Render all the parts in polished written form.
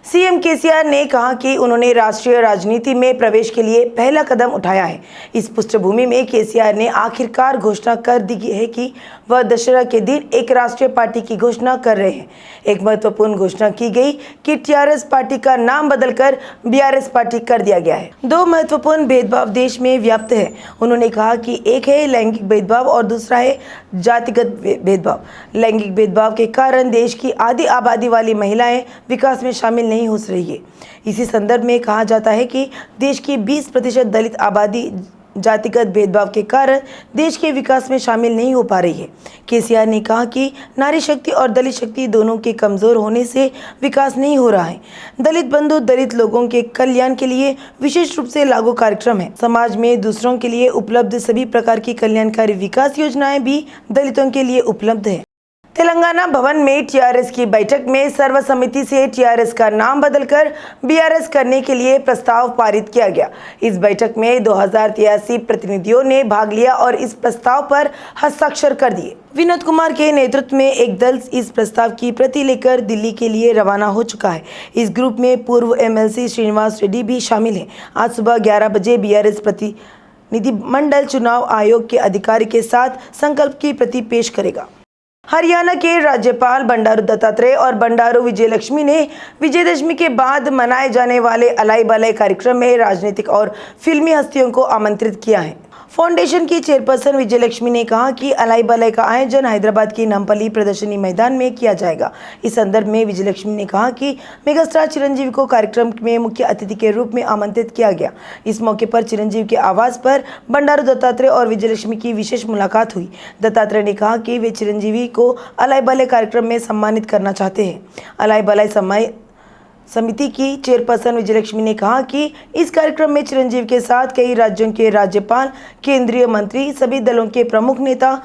CM KCR ने कहा कि उन्होंने राष्ट्रीय राजनीति में प्रवेश के लिए पहला कदम उठाया है। इस पृष्ठभूमि में केसीआर ने आखिरकार घोषणा कर दी है कि वह दशहरा के दिन एक राष्ट्रीय पार्टी की घोषणा कर रहे हैं। एक महत्वपूर्ण घोषणा की गई कि टीआरएस पार्टी का नाम बदलकर बीआरएस पार्टी कर दिया गया है। दो महत्वपूर्ण भेदभाव देश में व्याप्त है। उन्होंने कहा कि एक है लैंगिक भेदभाव और दूसरा है जातिगत भेदभाव। लैंगिक भेदभाव के कारण देश की आधी आबादी वाली महिलाएं विकास में शामिल नहीं हो रही है। इसी संदर्भ में कहा जाता है कि देश की 20% दलित आबादी जातिगत भेदभाव के कारण देश के विकास में शामिल नहीं हो पा रही है। केसीआर ने कहा कि नारी शक्ति और दलित शक्ति दोनों के कमजोर होने से विकास नहीं हो रहा है। दलित बंधु दलित लोगों के कल्याण के लिए विशेष रूप से लागू कार्यक्रम है। समाज में दूसरों के लिए उपलब्ध सभी प्रकार की कल्याणकारी विकास योजनाएं भी दलितों के लिए उपलब्ध है। तेलंगाना भवन में टीआरएस की बैठक में सर्वसम्मति से टीआरएस का नाम बदलकर बीआरएस करने के लिए प्रस्ताव पारित किया गया। इस बैठक में 2083 प्रतिनिधियों ने भाग लिया और इस प्रस्ताव पर हस्ताक्षर कर दिए। विनोद कुमार के नेतृत्व में एक दल इस प्रस्ताव की प्रति लेकर दिल्ली के लिए रवाना हो चुका है। इस ग्रुप में पूर्व एमएलसी श्रीनिवास रेड्डी भी शामिल हैं। आज सुबह 11 बजे बीआरएस प्रतिनिधिमंडल चुनाव आयोग के अधिकारी के साथ संकल्प की प्रति पेश करेगा। हरियाणा के राज्यपाल बंडारू दत्तात्रेय और बंडारू विजयलक्ष्मी ने विजयदशमी के बाद मनाए जाने वाले अलाई बलाई कार्यक्रम में राजनीतिक और फिल्मी हस्तियों को आमंत्रित किया है। फाउंडेशन की चेयरपर्सन विजयलक्ष्मी ने कहा कि अलाई बलाई का आयोजन हैदराबाद की नामपल्ली प्रदर्शनी मैदान में किया जाएगा। इस संदर्भ में विजयलक्ष्मी ने कहा कि मेगास्टार चिरंजीवी को कार्यक्रम में मुख्य अतिथि के रूप में आमंत्रित किया गया। इस मौके पर चिरंजीवी के आवास पर बंडारू दत्तात्रेय और विजयलक्ष्मी की विशेष मुलाकात हुई। दत्तात्रेय ने कहा कि वे चिरंजीवी को अलाई बलाई कार्यक्रम में सम्मानित करना चाहते हैं। अलाई बलाई समिति की चेयरपर्सन विजयलक्ष्मी ने कहा कि इस कार्यक्रम में चिरंजीवी के साथ कई राज्यों के राज्यपाल, केंद्रीय मंत्री, सभी दलों के प्रमुख नेता,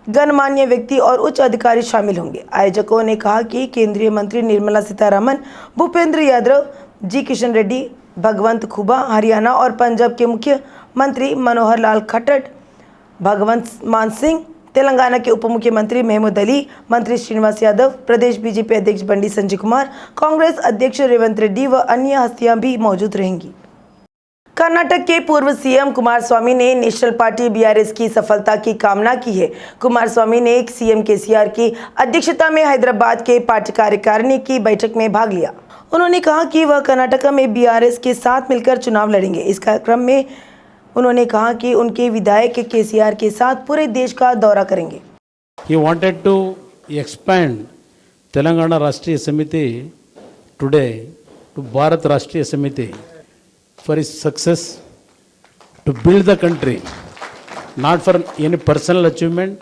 गणमान्य व्यक्ति और उच्च अधिकारी शामिल होंगे। आयोजकों ने कहा कि केंद्रीय मंत्री निर्मला सीतारमण, भूपेंद्र यादव, जी किशन रेड्डी, भगवंत खुबा, हरियाणा और पंजाब के मुख्यमंत्री मनोहर लाल खट्टर, भगवंत मान सिंह, तेलंगाना के उप मुख्यमंत्री महमूद अली, मंत्री श्रीनिवास यादव, प्रदेश बीजेपी अध्यक्ष बंडी संजय कुमार, कांग्रेस अध्यक्ष रेवंत रेड्डी व अन्य हस्तियां भी मौजूद रहेंगी। कर्नाटक के पूर्व सीएम कुमारस्वामी ने नेशनल पार्टी बीआरएस की सफलता की कामना की है। कुमारस्वामी ने सीएम केसीआर की अध्यक्षता में हैदराबाद के पार्टी कार्यकारिणी की बैठक में भाग लिया। उन्होंने कहा कि वह कर्नाटक में बीआरएस के साथ मिलकर चुनाव लड़ेंगे। इस कार्यक्रम में उन्होंने कहा कि उनके विधायक केसीआर के साथ पूरे देश का दौरा करेंगे। He wanted to expand Telangana Rashtriya Samiti today to Bharat Rashtriya Samiti for his success, to build the country, not for any personal achievement,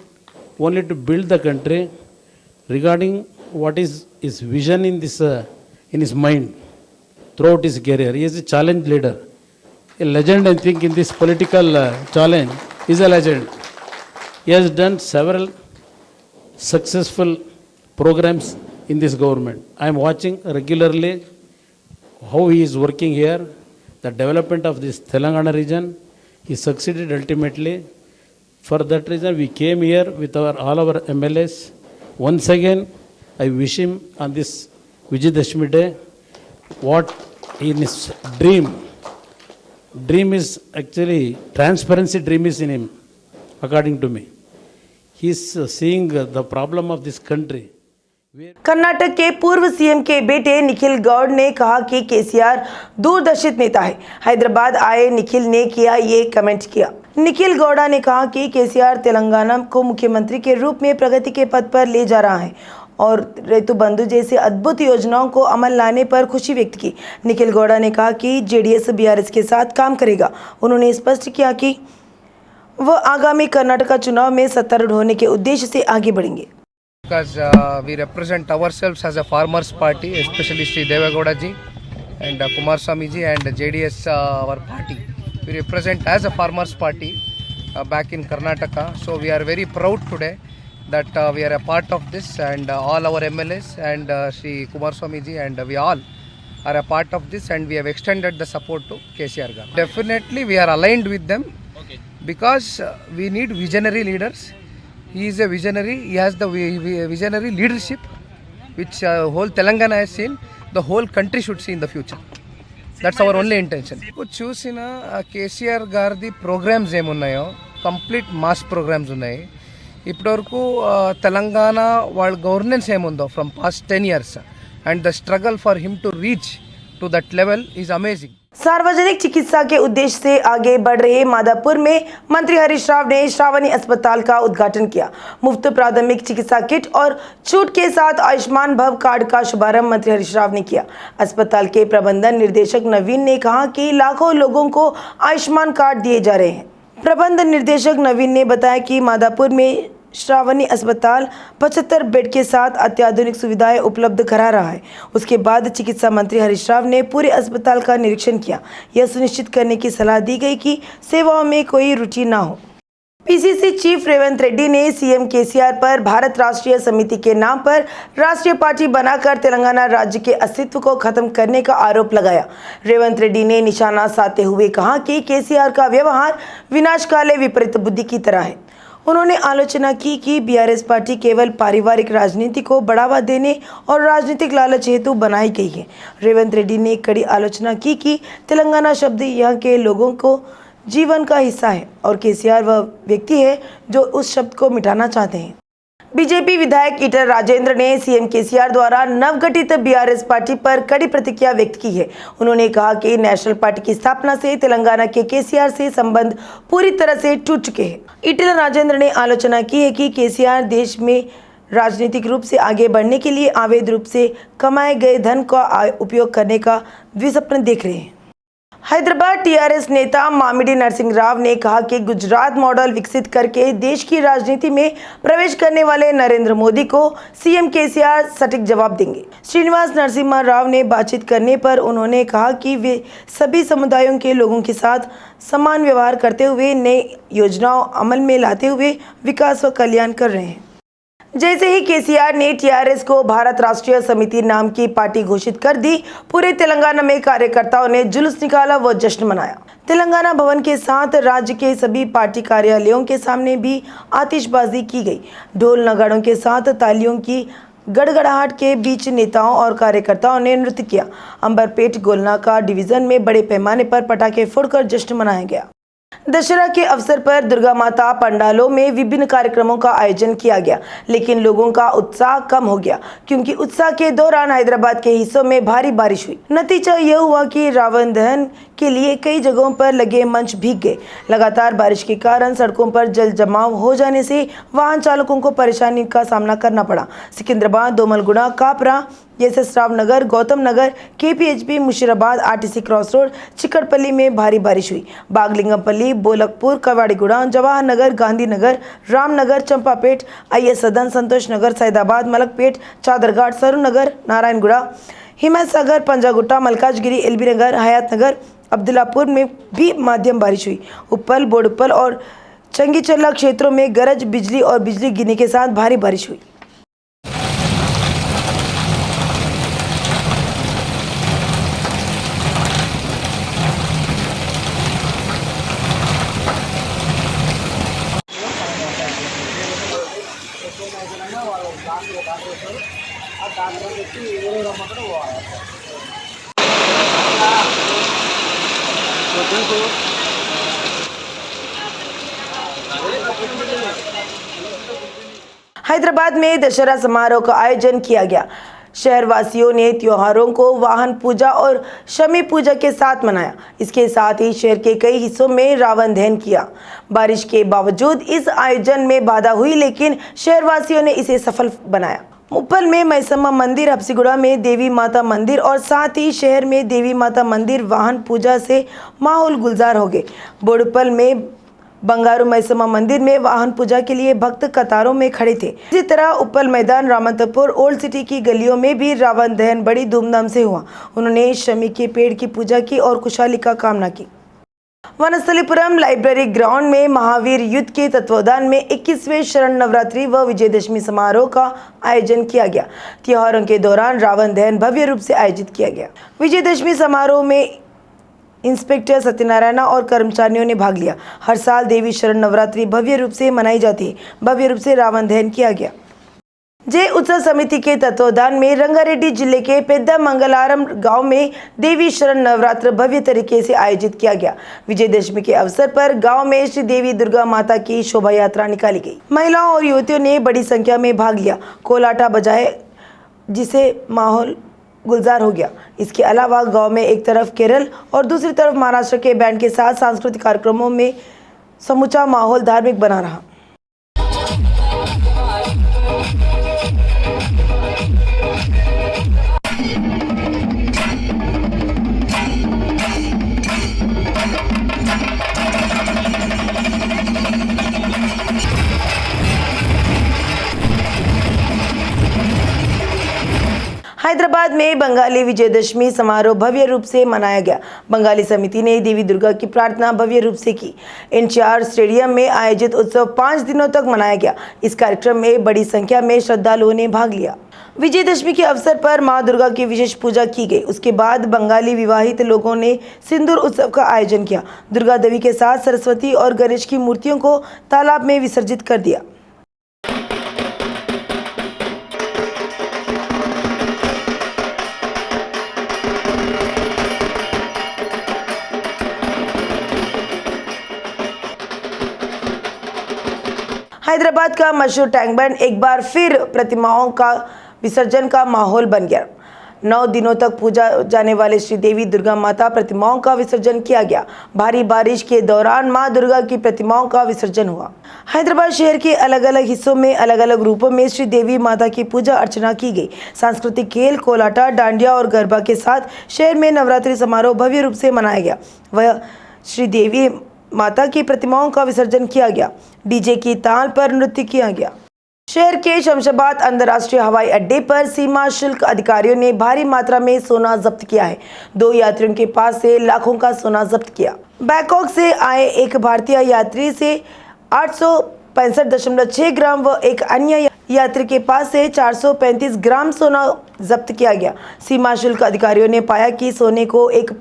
only to build the country regarding what is his vision in his mind throughout his career. He is a challenge leader. A legend, I think, in this political challenge is a legend. He has done several successful programs in this government. I am watching regularly how he is working here, the development of this Telangana region. He succeeded ultimately. For that reason, we came here with all our MLAs. Once again, I wish him on this Vijayadashmi day what in his dream is actually transparency. Dream is in him, according to me. He is seeing the problem of this country. Karnataka के पूर्व CM के बेटे निखिल गौड़ ने कहा कि केसीआर दूरदर्शित नेता है। हैदराबाद आए निखिल ने किया ये कमेंट किया। निखिल गौड़ा ने कहा कि केसीआर तेलंगाना को मुख्यमंत्री के रूप में प्रगति के पथ पर ले जा रहा है और ऋतु बंधु जैसे अद्भुत योजनाओं को अमल लाने पर खुशी व्यक्त की। निखिल गौड़ा ने कहा कि जेडीएस बीआरएस के साथ काम करेगा। उन्होंने स्पष्ट किया कि वह आगामी कर्नाटक चुनाव में सत्तारूढ़ होने के उद्देश्य से आगे बढ़ेंगे। Because we represent ourselves as a farmers party, especially Sri Devagowda ji and Kumaraswamy ji and JDS our party. We represent as a farmers party back in Karnataka. So we are very proud today that we are a part of this, and all our MLAs and Sri Kumaraswamy ji and we all are a part of this, and we have extended the support to KCR Garu. Definitely we are aligned with them because we need visionary leaders. He is a visionary. He has the visionary leadership which whole Telangana has seen. the whole country should see in the future. That's our only intention. ఇప్పుడు చూసిన కేసీఆర్ గారిది programmes ఏమున్నాయో complete mass programmes ఉన్నాయి. ఇప్పటివరకు తెలంగాణ వాళ్ళ governance ఏముందో from past 10 years and the struggle for him to reach to that level is amazing. सार्वजनिक चिकित्सा के उद्देश्य से आगे बढ़ रहे माधापुर में मंत्री हरीश राव ने श्रावणी अस्पताल का उद्घाटन किया. मुफ्त प्राथमिक चिकित्सा किट और छूट के साथ आयुष्मान भव कार्ड का शुभारंभ मंत्री हरीश राव ने किया. अस्पताल के प्रबंधन निर्देशक नवीन ने कहा कि लाखों लोगों को आयुष्मान कार्ड दिए जा रहे हैं. प्रबंध निर्देशक नवीन ने बताया कि माधापुर में श्रावणी अस्पताल 75 बेड के साथ अत्याधुनिक सुविधाएं उपलब्ध करा रहा है. उसके बाद चिकित्सा मंत्री हरीश राव ने पूरे अस्पताल का निरीक्षण किया. यह सुनिश्चित करने की सलाह दी गई कि सेवाओं में कोई रुचि न हो. पीसीसी चीफ रेवंत रेड्डी ने सीएम केसीआर पर भारत राष्ट्रीय समिति के नाम पर राष्ट्रीय पार्टी बनाकर तेलंगाना राज्य के अस्तित्व को खत्म करने का आरोप लगाया. रेवंत रेड्डी ने निशाना साधते हुए कहा कि केसीआर का व्यवहार विनाशकाले विपरीत बुद्धि की तरह है. उन्होंने आलोचना की कि बीआरएस पार्टी केवल पारिवारिक राजनीति को बढ़ावा देने और राजनीतिक लालच हेतु बनाई गई है. रेवंत रेड्डी ने कड़ी आलोचना की कि तेलंगाना शब्द यहाँ के लोगों को जीवन का हिस्सा है और केसीआर वह व्यक्ति है जो उस शब्द को मिटाना चाहते हैं. बीजेपी विधायक ईटल राजेंद्र ने सीएम केसीआर द्वारा नवगठित बीआरएस पार्टी पर कड़ी प्रतिक्रिया व्यक्त की है. उन्होंने कहा कि नेशनल पार्टी की स्थापना से तेलंगाना के केसीआर से संबंध पूरी तरह से टूट चुके हैं. ईटल राजेंद्र ने आलोचना की है कि केसीआर देश में राजनीतिक रूप से आगे बढ़ने के लिए अवैध रूप से कमाए गए धन का उपयोग करने का द्विस्वप्न देख रहे हैं. हैदराबाद टीआरएस नेता मामिडी नरसिंह राव ने कहा कि गुजरात मॉडल विकसित करके देश की राजनीति में प्रवेश करने वाले नरेंद्र मोदी को सीएम केसीआर सटीक जवाब देंगे. श्रीनिवास नरसिम्हा राव ने बातचीत करने पर उन्होंने कहा कि वे सभी समुदायों के लोगों के साथ समान व्यवहार करते हुए नई योजनाओं अमल में लाते हुए विकास व कल्याण कर रहे हैं. जैसे ही केसीआर ने टीआरएस को भारत राष्ट्रीय समिति नाम की पार्टी घोषित कर दी, पूरे तेलंगाना में कार्यकर्ताओं ने जुलूस निकाला व जश्न मनाया. तेलंगाना भवन के साथ राज्य के सभी पार्टी कार्यालयों के सामने भी आतिशबाजी की गई. ढोल नगाड़ों के साथ तालियों की गड़गड़ाहट के बीच नेताओं और कार्यकर्ताओं ने नृत्य किया. अंबरपेट गोलनाका डिवीजन में बड़े पैमाने पर पटाखे फोड़कर जश्न मनाया गया. दशहरा के अवसर पर दुर्गा माता पंडालों में विभिन्न कार्यक्रमों का आयोजन किया गया, लेकिन लोगों का उत्साह कम हो गया क्योंकि उत्साह के दौरान हैदराबाद के हिस्सों में भारी बारिश हुई. नतीजा यह हुआ कि रावण दहन के लिए कई जगहों पर लगे मंच भीग गए. लगातार बारिश के कारण सड़कों पर जल जमाव हो जाने से वाहन चालकों को परेशानी का सामना करना पड़ा. Secunderabad, Domalguda, Kapra, SS Rao Nagar, Gautam Nagar, KPHP, Musheerabad, RTC cross road, Chikkadpally में भारी बारिश हुई. बागलिंगमपल्ली, बोलकपुर, कवाड़ीगुड़ा, जवाहर नगर, गांधीनगर, रामनगर, चंपापेट, आईएस सदन, संतोष नगर, सैदाबाद, मलकपेट, चादरघाट, सरूनगर, नारायणगुड़ा, हिम्मत सागर, पंजागुट्टा, मलकाजगिरी, एलबी नगर, हयात नगर, अब्दुल्लापुर में भी मध्यम बारिश हुई. उप्पल, बोडुप्पल और चंगीचल्ला क्षेत्रों में गरज बिजली और बिजली गिरने के साथ भारी बारिश हुई. हैदराबाद में दशहरा समारोह का आयोजन किया गया. शहरवासियों ने त्योहारों को वाहन पूजा और शमी पूजा के साथ मनाया. इसके साथ ही शहर के कई हिस्सों में रावण दहन किया. बारिश के बावजूद इस आयोजन में बाधा हुई, लेकिन शहरवासियों ने इसे सफल बनाया. उप्पल में मैसम्मा मंदिर, हब्सीगुड़ा में देवी माता मंदिर और साथ ही शहर में देवी माता मंदिर वाहन पूजा से माहौल गुलजार हो गए. बोडुप्पल में बंगारू मैसम्मा मंदिर में वाहन पूजा के लिए भक्त कतारों में खड़े थे. इसी तरह उप्पल मैदान, रामतपुर, ओल्ड सिटी की गलियों में भी रावण दहन बड़ी धूमधाम से हुआ. उन्होंने शमी के पेड़ की पूजा की और खुशहाली का कामना की. वनस्थलीपुरम लाइब्रेरी ग्राउंड में महावीर युद्ध के तत्वावधान में 21वें शरण नवरात्रि व विजयदशमी समारोह का आयोजन किया गया. त्योहारों के दौरान रावण दहन भव्य रूप से आयोजित किया गया. विजयदशमी समारोह में इंस्पेक्टर सत्यनारायण और कर्मचारियों ने भाग लिया. हर साल देवी शरण नवरात्रि भव्य रूप से मनाई जाती है. भव्य रूप से रावण दहन किया गया. जय उत्सव समिति के तत्वावधान में रंगारेड्डी जिले के पेद्दामंगलारम गांव में देवी शरण नवरात्र भव्य तरीके से आयोजित किया गया। विजयदशमी के अवसर पर गांव में श्री देवी दुर्गा माता की शोभा यात्रा निकाली गई। महिलाओं और युवतियों ने बड़ी संख्या में भाग लिया, कोलाटा बजाए, जिसे माहौल गुलजार हो गया। इसके अलावा गाँव में एक तरफ केरल और दूसरी तरफ महाराष्ट्र के बैंड के साथ सांस्कृतिक कार्यक्रमों में समूचा माहौल धार्मिक बना रहा। हैदराबाद में बंगाली विजयदशमी समारोह भव्य रूप से मनाया गया। बंगाली समिति ने देवी दुर्गा की प्रार्थना भव्य रूप से की। एनटीआर स्टेडियम में आयोजित उत्सव 5 दिनों तक मनाया गया। इस कार्यक्रम में बड़ी संख्या में श्रद्धालुओं ने भाग लिया। विजयदशमी के अवसर पर मां दुर्गा की विशेष पूजा की गई। उसके बाद बंगाली विवाहित लोगों ने सिंदूर उत्सव का आयोजन किया। दुर्गा देवी के साथ सरस्वती और गणेश की मूर्तियों को तालाब में विसर्जित कर दिया। हैदराबाद का मशहूर टैंक बैंड एक बार फिर प्रतिमाओं का विसर्जन का माहौल बन गया। 9 दिनों तक पूजा जाने वाले श्री देवी दुर्गा माता प्रतिमाओं का विसर्जन किया गया। भारी बारिश के दौरान मां दुर्गा की प्रतिमाओं का विसर्जन हुआ। हैदराबाद शहर के अलग अलग हिस्सों में अलग अलग रूपों में श्री देवी माता की पूजा अर्चना की गई। सांस्कृतिक खेल, कोलाटा, डांडिया और गरबा के साथ शहर में नवरात्रि समारोह भव्य रूप से मनाया गया। वह श्री देवी माता की प्रतिमाओं का विसर्जन किया गया। डीजे की ताल पर नृत्य किया गया। शहर के शमशाबाद अंतर्राष्ट्रीय हवाई अड्डे पर सीमा शुल्क अधिकारियों ने भारी मात्रा में सोना जब्त किया है। 2 यात्रियों के पास से लाखों का सोना जब्त किया। बैंकॉक से आए एक भारतीय यात्री से 865.6 ग्राम व एक अन्य यात्री के पास से 435 ग्राम सोना जब्त किया गया। सीमा शुल्क अधिकारियों ने पाया कि सोने को एक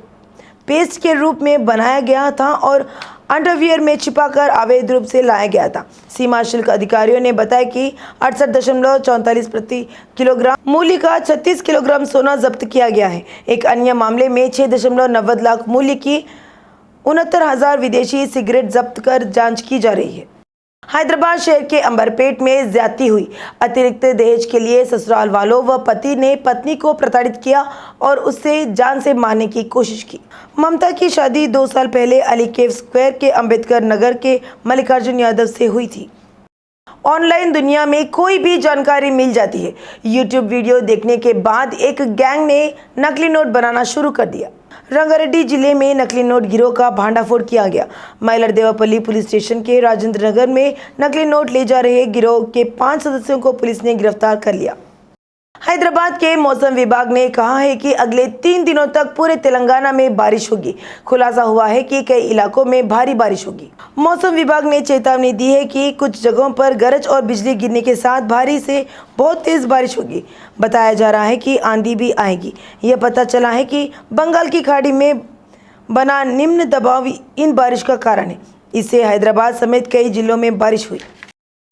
पेस्ट के रूप में बनाया गया था और अंडरवियर में छिपाकर अवैध रूप से लाया गया था। सीमा शुल्क अधिकारियों ने बताया कि 68.44 प्रति किलोग्राम मूल्य का 36 किलोग्राम सोना जब्त किया गया है। एक अन्य मामले में 6.90 लाख मूल्य की 69,000 विदेशी सिगरेट जब्त कर जांच की जा रही है। हैदराबाद शहर के अंबरपेट में ज्यादती हुई। अतिरिक्त दहेज के लिए ससुराल वालों व पति ने पत्नी को प्रताड़ित किया और उससे जान से मारने की कोशिश की। ममता की शादी 2 साल पहले अली केव स्क्वायर के अंबेडकर नगर के मल्लिकार्जुन यादव से हुई थी। ऑनलाइन दुनिया में कोई भी जानकारी मिल जाती है। यूट्यूब वीडियो देखने के बाद एक गैंग ने नकली नोट बनाना शुरू कर दिया। रंगारेड्डी जिले में नकली नोट गिरोह का भांडाफोड़ किया गया। माइलर देवापल्ली पुलिस स्टेशन के राजेंद्र नगर में नकली नोट ले जा रहे गिरोह के 5 सदस्यों को पुलिस ने गिरफ्तार कर लिया। हैदराबाद के मौसम विभाग ने कहा है कि अगले 3 दिनों तक पूरे तेलंगाना में बारिश होगी। खुलासा हुआ है कि कई इलाकों में भारी बारिश होगी। मौसम विभाग ने चेतावनी दी है कि कुछ जगहों पर गरज और बिजली गिरने के साथ भारी से बहुत तेज बारिश होगी। बताया जा रहा है कि आंधी भी आएगी। यह पता चला है कि बंगाल की खाड़ी में बना निम्न दबाव इन बारिश का कारण है। इससे हैदराबाद समेत कई जिलों में बारिश हुई।